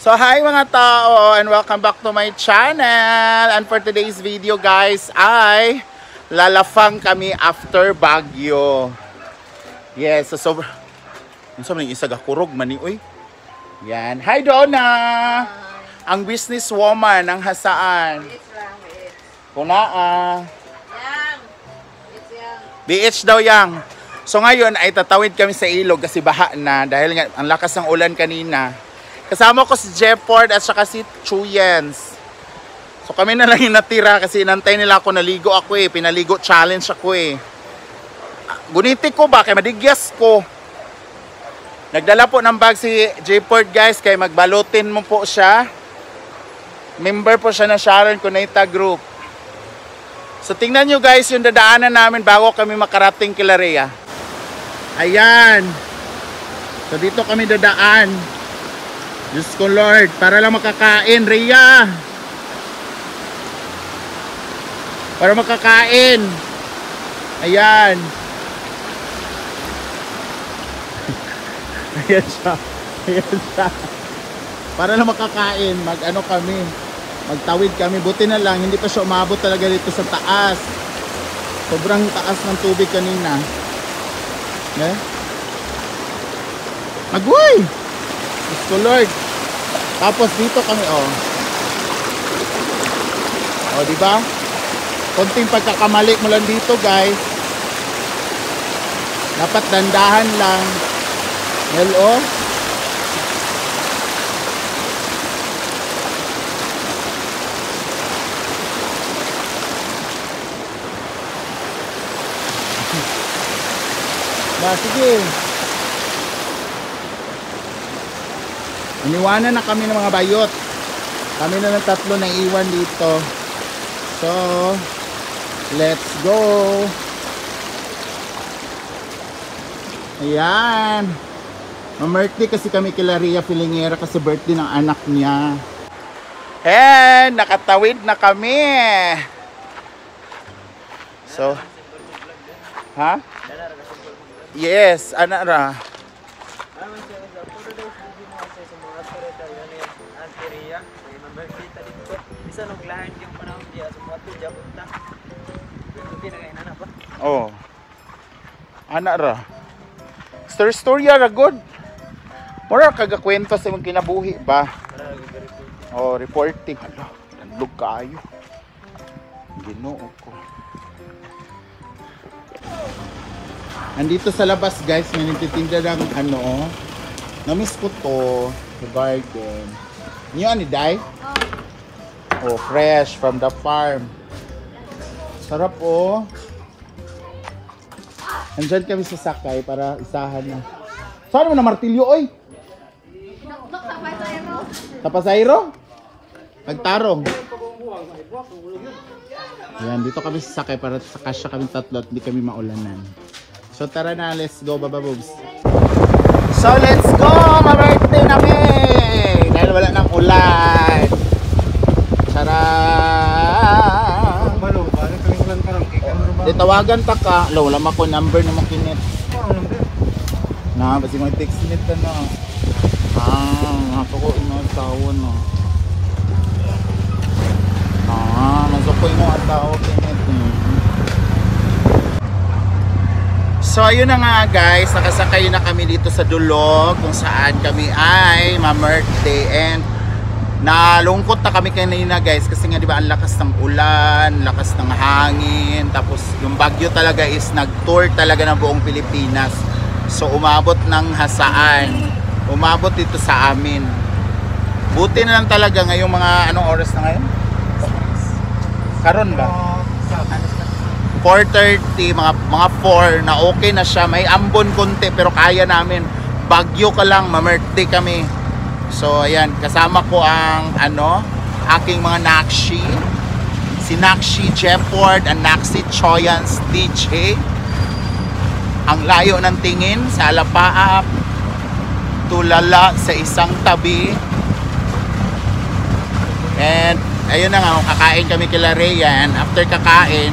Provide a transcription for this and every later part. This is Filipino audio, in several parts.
So hi mga tao and welcome back to my channel. And for today's video guys ay lalafang kami after Baguio. Yes, so sobrang isa gakurog man ni oy. Yan. Hi Donna. Hi. Ang business woman ng Hasaan. Kunaa. Yang. It's yang. BH daw yang. So ngayon ay tatawid kami sa ilog kasi baha na dahil nga ang lakas ng ulan kanina. Kasama ko si Jefford at saka si Chuyens. So kami na lang yung natira kasi inantay nila ako, naligo ako eh. Pinaligo challenge ako eh. Guniti ko ba? Kaya madigyas ko. Nagdala po ng bag si Jefford guys. Kaya magbalutin mo po siya. Member po siya ng Sharon Cuneta Group. So tingnan nyo guys yung dadaanan namin bago kami makarating kila Rhea. Ayan. So dito kami dadaan. Diyos ko Lord, para lang makakain, Rhea. Para makakain. Ayan. Ayan siya. Ayan siya. Para lang makakain, mag-ano kami. Magtawid kami. Buti na lang, hindi pa siya umabot talaga dito sa taas. Sobrang taas ng tubig kanina. Eh? Magway! Diyos ko Lord. Tapos dito kami oh, diba? Konting pagkakamali mo lang dito guys. Dapat dandahan lang. Hello? Sige. Iniwanan na kami ng mga bayot. Kami na ng tatlo na iwan dito. So, let's go. Ayan. Ma-birthday kasi kami kila Rhea Filingera kasi birthday ng anak niya. And nakatawid na kami. So, ha? Yes, anak ra. Oh. Anak ra. Story ra good. Mura kagakwento sa imong kinabuhi ba? Oh, reporting. Hala, nandog kaayo. Ginoo ko. Andito sa labas guys, may nagtitinda ng ano. Na-miss ko to. The garden. Yan ni Day? Oh, fresh from the farm. Sarap oh. Andyan kami sa sakay para isahan na. Saan mo na martilyo oy? Tapasayro? Nagtarong. Ayan, dito kami sa sakay para sa kasya kami tatlo at hindi kami maulanan. So tara na, let's go baba boobs. So let's go! Ma-birthday namin! Dahil wala ng ulan. Charot! Tawagan ta ka. Wala ko number na makinit. Na, basi mo text nit ka na. Ako ko ino tawon no. Masok ko ino tawon kinit. So ayun na nga guys, nakasakay na kami dito sa Dulog kung saan kami ay ma-birthday and nalungkot na kami kanina guys kasi nga di ba ang lakas ng ulan, lakas ng hangin, tapos yung Baguio talaga is nag-tour talaga ng buong Pilipinas. So umabot ng Hasaan, umabot dito sa amin. Buti na lang talaga ngayong mga anong oras na ngayon? Karon ba? 4:30, mga 4 na okay na siya. May ambon konti pero kaya namin. Baguio ka lang, ma-birthday kami. So ayan, kasama ko ang aking mga Nakshi. Si Nakshi Jefford and Nakshi Choyans DJ. Ang layo ng tingin sa alapaap. Tulala sa isang tabi. And ayun na nga, kakain kami kila Rhea. And after kakain,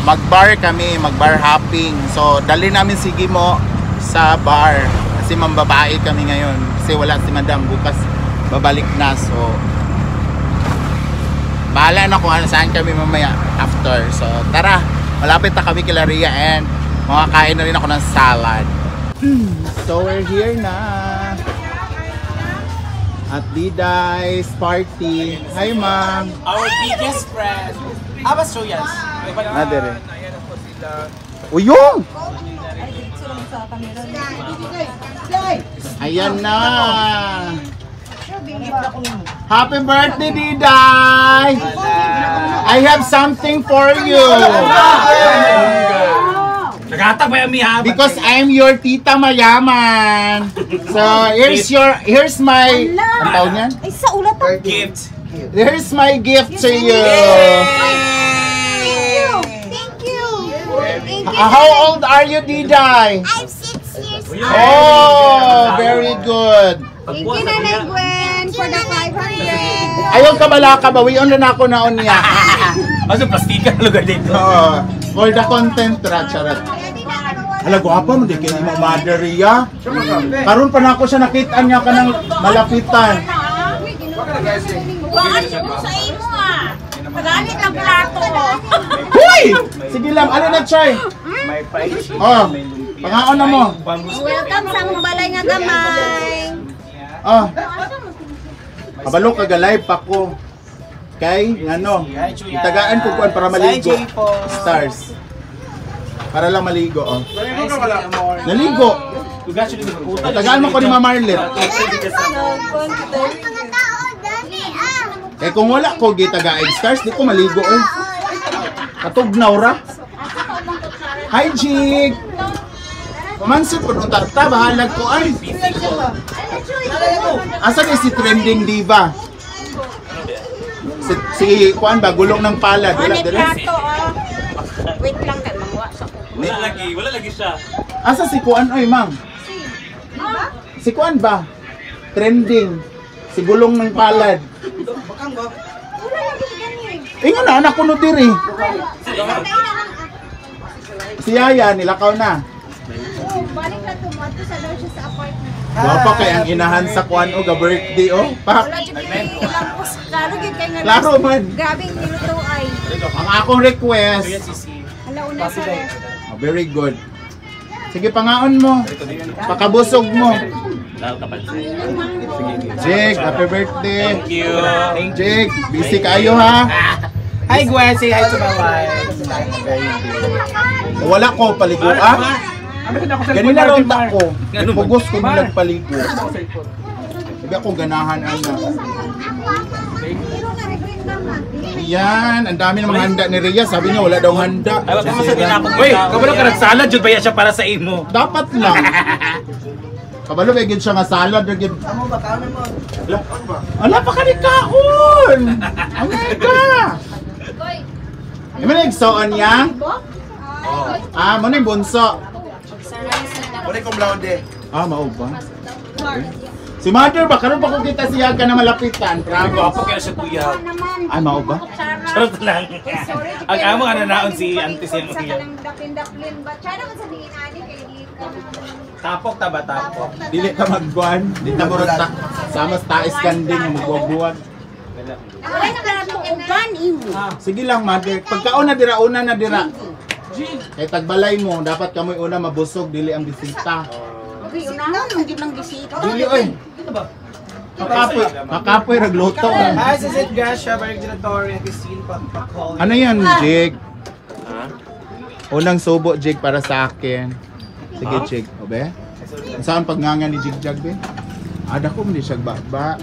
mag-bar kami, mag-bar hopping. So dali namin si Gimo sa bar kasi mambabae kami ngayon kasi wala si Madam. Bukas babalik na. So, bahala na kung saan kami mamaya after. So, tara. Malapit na kami kila Rhea and makakain na rin ako ng salad. So, we're here na at Diday's party. Hi, ma'am. Our biggest friend. Abas Chuyans. Nadere. Uyong! Ayan na! Happy birthday, Diday! I have something for you! Naghatag ba yung miha? Because I'm your tita mayaman. So, here's my... Ang tawag niyan? Ay, sa ulat ang Gift. Here's my gift to you. Thank you. Thank you. How old are you, Diday? I'm 6 years old. Oh, very good. Thank you, Nanay Gwen, for the 500. Ayaw ka bala ka, bawion na ako naon niya. Maso plastikan lugar dito. Oo. For the content, charat. Hala, guwapa mo, di kayo mo, Mother Rhea. Karoon pa na ako siya, nakita niya ka ng malapitan. Bakit mo sa imo ah? Magalit ang plato. Huy! Sige lang, ano na, Chay? May paishi. Oh, pangaon na mo. Welcome sa mong balay nga gamay. Oh. Kabalo ka live pa ko. Kay, ano, itagaan ko kuan para maligo. Stars. Para lang maligo, oh. Naligo. Itagaan mo ko ni Ma'am Marlet. Eh kung wala ko gitagaig stars, di ko maligo eh. Katugnaw ra. Hi, Jig! Kumansit ko nung tarta, bahalag ko ay. Asa na si trending diva? Si Kuan ba, gulong ng palad. Wala din. Wait lang kay mangwa sa ko. Wala lagi siya. Asa si Kuan oy, ma'am? Si Kuan ba? Trending. Si gulong ng palad. Ingon na, anak ko no diri. Si Yaya, nilakaw na. Balik na tumato sa daw siya sa apartment. Wapa kay ang inahan sa Kuan o ga birthday oh. Pak. Wala dyan lampos. Lalo gid kay nga. Laro man. Grabe ang niluto ay. Ang akong request. Hala una sa rin. Oh, very good. Sige, pangaon mo. Pakabusog mo. Jig, happy birthday. Thank you. Jig, busy kayo ha. Hi Gwen, say hi to my wife. Wala ko paligo ah. Ganina ron ko. Pugos ko nung nagpaligo. Sige ako ganahan ana. Yan, ang dami ng mga handa ni Rhea. Sabi niya wala daw handa. Wait, kabalo ka nagsalad jud ba siya para sa imo? Dapat lang. Kabalo ba siya nga salad ra gid. Ala pa ka ni kaon. Angay ka. Imo na igsoon yang? Ah, mo ni bunso. Wala kong blonde. Ah, mao ba? Si Mother ba karon pa ko kita siya ka na malapitan. Grabe ako kaya sa kuya. Ay, mao ba? Charot lang. Ang amo nga nanaon si Auntie Sen Sa kuya. kanang daplin-daplin ba? Tsara man sa diin ani kay di ka na. Tapok ta ba tapok? Dili ka magbuan. Di ta murag ta. Sama taes kanding magbubuan. Wala na ka to uban imo. Sige lang, Mother. Pagkaon na dira, una na dira. Kay tagbalay mo, dapat kamoy una mabusog dili ang bisita. Okay, unahan man gid lang bisita. Dili oy. Makapoy ragluto. Hi, this is Gasha, Barang Directory, Christine Pakol. Ano yan, Jig? Unang subo, Jig, para sa akin. Sige, Jig. O, be? Saan pagngangan ni Jig Jag, be? Ada ko, hindi siya baba.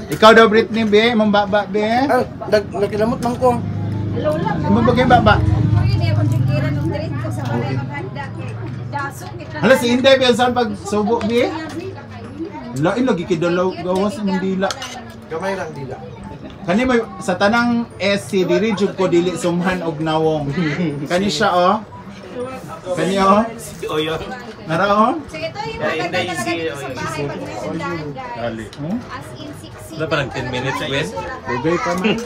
Ikaw daw, Britney, be? Imong baba, be? Nagkilamot man ko. Imong bagay baba. Hindi ako jigira nung direct ko sa balay maganda kay daso kita. Hala, si Inday, be? Saan pag subo, be? Lain, lagi kidalaw gawas ng dila. Gamay lang dila. Kani may sa tanang SC diri jud ko dili sumhan og nawong. Kani siya oh. Kani oh. Oyo. Nara oh. Sige to yung maganda talaga dito sa bahay pag nasudahan guys. Oh. As in 6. Wala parang 10 minutes, Ben? Dugay pa man.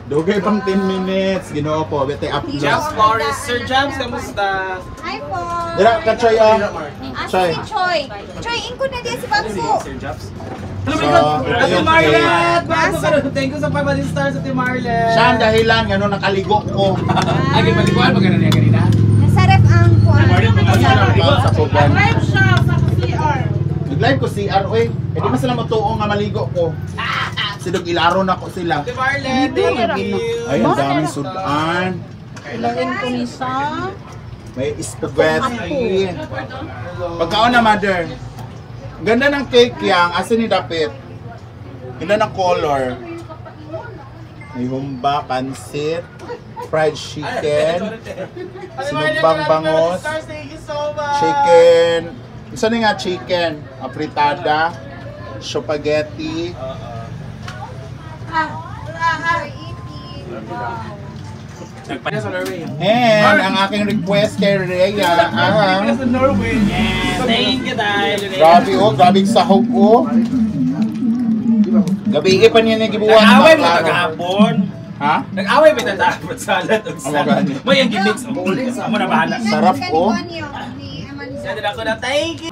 Dugay pang 10 minutes. Ginoo po, bete upload. Jams Forest. Sir Jams, kamusta? Hi po. Dira ka try oh. As Choy. Si Choy. Choy, ingko na diya si Bangko. Hello, my So, God! ito Ate yung Marlet! Bago ka rin. Thank you sa 5 stars, Ate Marlet! Siya ang dahilan, ano, nakaligo ko. Ay, paliguan pa ganun niya kanina? Nasa rep ang kuwan. Sa kuban. Live siya sa CR. Nag-live ko CR, oy. Eh, di mas sila matuong nga maligo ko. Silog ilaro na ko sila. Ate Marlet, thank you! Ay, ang daming sudan. Ilangin ko ni sa... May spaghetti. Pagkaon na, mother. Ganda ng cake yang. Asin ni Dapit. Ganda ng color. May humba, pansit, fried chicken, sinugbang bangos, chicken. Isa na nga chicken. Apritada, spaghetti. Nagpanya sa Norway. And ang aking request kay Rhea ang Sa Norway. Thank you, dahil. grabe oh, grabe sahog oh. Gabi pa niya nagibuwan Nag-away mo tagahapon. Ha? Nag-away mo tagahapon salad. May ang gimix. Amo na bahala. Sarap, oh. Sada ako na thank you.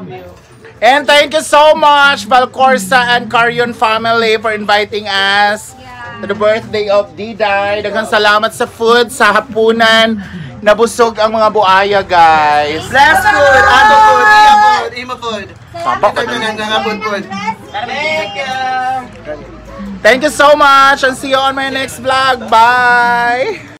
And thank you so much Valcorsa and Carion family for inviting us to the birthday of Diday. Daghang salamat sa food, sa hapunan. Nabusog ang mga buaya, guys. Bless food! Ano food? Iya food! Ima food! Papa, Ito na nga food food. Thank you. thank you so much and see you on my next vlog. Bye!